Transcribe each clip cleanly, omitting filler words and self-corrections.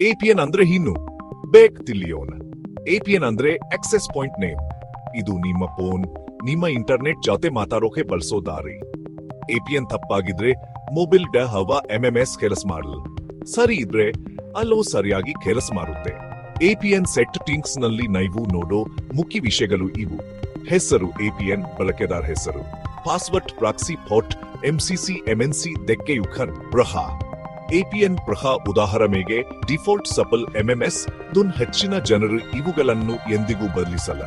ಎಪಿಎನ್ ಅಂದ್ರೆ ಇನ್ನು ಬೇಕ್ ತಿಲಿಯೋನ್. ಎಪಿಎನ್ ಅಂದ್ರೆ ಆಕ್ಸೆಸ್ ಪಾಯಿಂಟ್ ನೇಮ್. ಇದು ನಿಮ್ಮ ಫೋನ್, ನಿಮ್ಮ ಇಂಟರ್ನೆಟ್ ಜೊತೆ ಮಾತಾಡೋಕೆ ಬಳಸೋ ದಾರಿ. ಎಪಿಎನ್ ತಪ್ಪಾಗಿದ್ರೆ ಮೊಬೈಲ್ ಹವಾ ಎಂಎಂಎಸ್ ಕೆಲಸ ಮಾಡಲು, ಸರಿ ಇದ್ರೆ ಅಲ್ಲೋ ಸರಿಯಾಗಿ ಕೆಲಸ ಮಾಡುತ್ತೆ. ಎಪಿಎನ್ ಸೆಟ್ಟಿಂಗ್ಸ್ ನಲ್ಲಿ ನೀವು ನೋಡೋ ಮುಖ್ಯ ವಿಷಯಗಳು ಇವು: ಹೆಸರು ಎಪಿಎನ್ ಬಳಕೆದಾರ ಹೆಸರು, password proxy port MCC MNC ದೆಕ್ಕೆಯುಖನ್ ಪ್ರಹ ಎಪಿಎನ್ ಪ್ರಹ ಉದಾಹರಣೆಗೆ ಡಿಫಾಲ್ಟ್ ಸಪಲ್ ಎಂಎಂಎಸ್ ದುನ್ ಹೆಚ್ಚಿನ ಜನರು ಇವುಗಳನ್ನು ಎಂದಿಗೂ ಬದಲಿಸಲ್ಲ,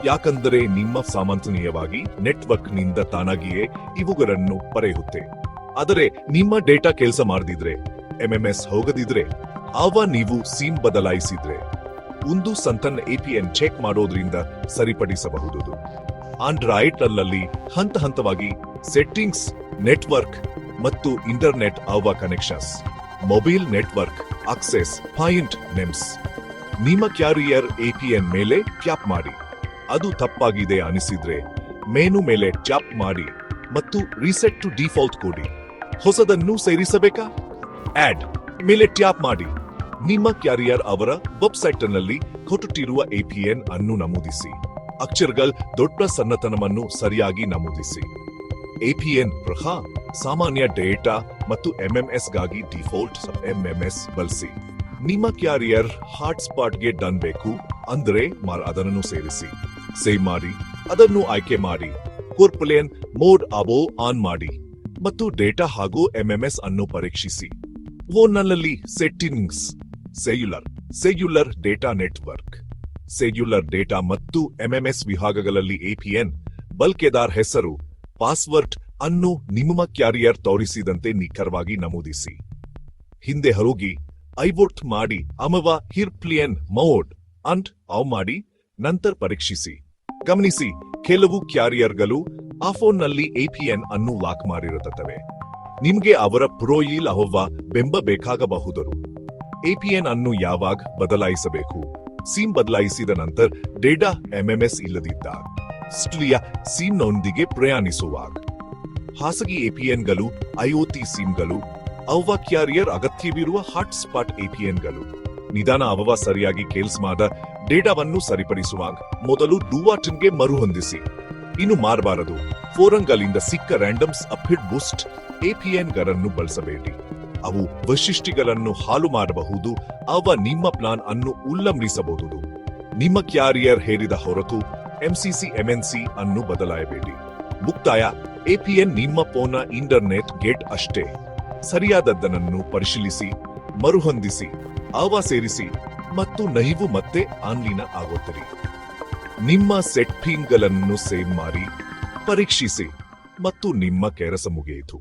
ಯಾಕಂದರೆ ನಿಮ್ಮ ಸಾಮಾನ್ಯವಾಗಿ ನೆಟ್ವರ್ಕ್ನಿಂದ ತಾನಾಗಿಯೇ ಇವುಗಳನ್ನು ಪಡೆಯುತ್ತೆ. ಆದರೆ ನಿಮ್ಮ ಡೇಟಾ ಕೆಲಸ ಮಾಡದಿದ್ರೆ, ಎಂಎಂಎಸ್ ಹೋಗದಿದ್ರೆ, ಆವ ನೀವು ಸಿಮ್ ಬದಲಾಯಿಸಿದ್ರೆ ಒಂದು ಸಂತನ್ ಎಪಿಎನ್ ಚೆಕ್ ಮಾಡೋದ್ರಿಂದ ಸರಿಪಡಿಸಬಹುದು. ಆಂಡ್ರಾಯ್ಡ್ ಅಲ್ಲಲ್ಲಿ ಹಂತ ಹಂತವಾಗಿ ಸೆಟ್ಟಿಂಗ್ಸ್, ನೆಟ್ವರ್ಕ್ ಮತ್ತು ಇಂಟರ್ನೆಟ್ ಆವ connections, mobile network access point names. ನಿಮ್ಮ ಕ್ಯಾರಿಯರ್ ಎಪಿಎನ್ ಮೇಲೆ ಟ್ಯಾಪ್ ಮಾಡಿ. ಅದು ತಪ್ಪಾಗಿದೆ ಅನಿಸಿದ್ರೆ ಮೆನು ಮೇಲೆ ಟ್ಯಾಪ್ ಮಾಡಿ ಮತ್ತು ರೀಸೆಟ್ ಟು ಡಿಫಾಲ್ಟ್ ಕೊಡಿ. ಹೊಸದನ್ನು ಸೇರಿಸಬೇಕಾ? ಆಡ್ ಮೇಲೆ ಟ್ಯಾಪ್ ಮಾಡಿ. ನಿಮ್ಮ ಕ್ಯಾರಿಯರ್ ಅವರ ವೆಬ್ಸೈಟ್ನಲ್ಲಿ ಕೊಟ್ಟಿರುವ ಎಪಿಎನ್ ಅನ್ನು ನಮೂದಿಸಿ. ಅಕ್ಷರಗಳ ದೊಡ್ಡ ಸಣ್ಣತನವನ್ನು ಸರಿಯಾಗಿ ನಮೂದಿಸಿ. ಎಪಿಎನ್ ಪ್ರಹ ಸಾಮಾನ್ಯ ಡೇಟಾ ಮತ್ತು ಎಂಎಂಎಸ್ ಗಾಗಿ ಡಿಫಾಲ್ಟ್ ಎಂಎಂಎಸ್ ಬಳಸಿ. ನಿಮ್ಮ ಕ್ಯಾರಿಯರ್ ಹಾಟ್ಸ್ಪಾಟ್ಗೆ ಡನ್ ಬೇಕು ಅಂದ್ರೆ ಅದನ್ನು ಸೇರಿಸಿ. ಸೇವ್ ಮಾಡಿ, ಅದನ್ನು ಆಯ್ಕೆ ಮಾಡಿ, ಕೋರ್ಪುಲೇನ್ ಮೋಡ್ ಅಬೋ ಆನ್ ಮಾಡಿ ಮತ್ತು ಡೇಟಾ ಹಾಗೂ ಎಂಎಂಎಸ್ ಅನ್ನು ಪರೀಕ್ಷಿಸಿ. ಫೋನ್ನಲ್ಲಿ settings, cellular data network, cellular data ಮತ್ತು ಎಂಎಂಎಸ್ ವಿಭಾಗಗಳಲ್ಲಿ ಎಪಿಎನ್ ಬಳಕೆದಾರ ಹೆಸರು, ಪಾಸ್ವರ್ಡ್ ಅನ್ನು ನಿಮ್ಮ ಕ್ಯಾರಿಯರ್ ತೋರಿಸಿದಂತೆ ನಿಖರವಾಗಿ ನಮೂದಿಸಿ. ಹಿಂದೆ ಹೋಗಿ ಐವೋಟ್ ಮಾಡಿ ಅಮವ ಹಿರ್ಪ್ಲಿಯನ್ ಮೋಡ್ ಅಂಟ್ ಆವ್ ಮಾಡಿ ನಂತರ ಪರೀಕ್ಷಿಸಿ. ಗಮನಿಸಿ, ಕೆಲವು ಕ್ಯಾರಿಯರ್ಗಳು ಆ ಫೋನ್ನಲ್ಲಿ ಎಪಿಎನ್ ಅನ್ನು ಲಾಕ್ ಮಾಡಿರುತ್ತವೆ. ನಿಮಗೆ ಅವರ ಪ್ರೊಫೈಲ್ ಅವವ ಬೆಂಬ ಬೇಕಾಗಬಹುದು. ಎಪಿಎನ್ ಅನ್ನು ಯಾವಾಗ ಬದಲಾಯಿಸಬೇಕು? ಸಿಮ್ ಬದಲಾಯಿಸಿದ ನಂತರ ಡೇಟಾ ಎಂಎಂಎಸ್ ಇಲ್ಲದಿದ್ದಾಗ, ಸ್ಥಳೀಯ ಸಿಮ್ನೊಂದಿಗೆ ಪ್ರಯಾಣಿಸುವಾಗ. ಖಾಸಗಿ ಎಪಿಎನ್ಗಳು, ಐಒಟಿ ಸಿಮ್ಗಳು, ಅವ್ವ ಕ್ಯಾರಿಯರ್ ಅಗತ್ಯವಿರುವ ಹಾಟ್ಸ್ಪಾಟ್ ಎಪಿಎನ್ಗಳು. ನಿಧಾನ ಅವವ ಸರಿಯಾಗಿ ಕೆಲಸ ಮಾಡ ಡೇಟಾವನ್ನು ಸರಿಪಡಿಸುವಾಗ ಮೊದಲು ಡೂವಾಟನ್ಗೆ ಮರುಹೊಂದಿಸಿ. ಇನ್ನು ಮಾಡಬಾರದು ಫೋರಂಗಳಿಂದ ಸಿಕ್ಕ ರ್ಯಾಂಡಮ್ಸ್ ಅಪ್ಹಿಡ್ ಬೂಸ್ಟ್ ಎಪಿಎನ್ಗಳನ್ನು ಬಳಸಬೇಡಿ. ಅವು ವೈಶಿಷ್ಟ್ಯಗಳನ್ನು ಹಾಳು ಮಾಡಬಹುದು, ಅವ ನಿಮ್ಮ ಪ್ಲಾನ್ ಅನ್ನು ಉಲ್ಲಂಘಿಸಬಹುದು. ನಿಮ್ಮ ಕ್ಯಾರಿಯರ್ ಹೇರಿದ ಹೊರತು ಎಂಸಿಸಿ ಎಂಎನ್ಸಿ ಅನ್ನು ಬದಲಾಯಬೇಡಿ. ಮುಕ್ತಾಯ: ಎಪಿಎನ್ ನಿಮ್ಮ ಫೋನ್ನ ಇಂಟರ್ನೆಟ್ ಗೇಟ್ ಅಷ್ಟೇ. ಸರಿಯಾದದ್ದನ್ನು ಪರಿಶೀಲಿಸಿ, ಮರುಹೊಂದಿಸಿ, ಆವ ಸೇರಿಸಿ ಮತ್ತು ನೀವು ಮತ್ತೆ ಆನ್ಲೈನ್ ಆಗುತ್ತೀರಿ. ನಿಮ್ಮ ಸೆಟ್ಟಿಂಗ್ಗಳನ್ನು ಸೇವ್ ಮಾಡಿ, ಪರೀಕ್ಷಿಸಿ ಮತ್ತು ನಿಮ್ಮ ಕೆಲಸ ಮುಗಿಯಿತು.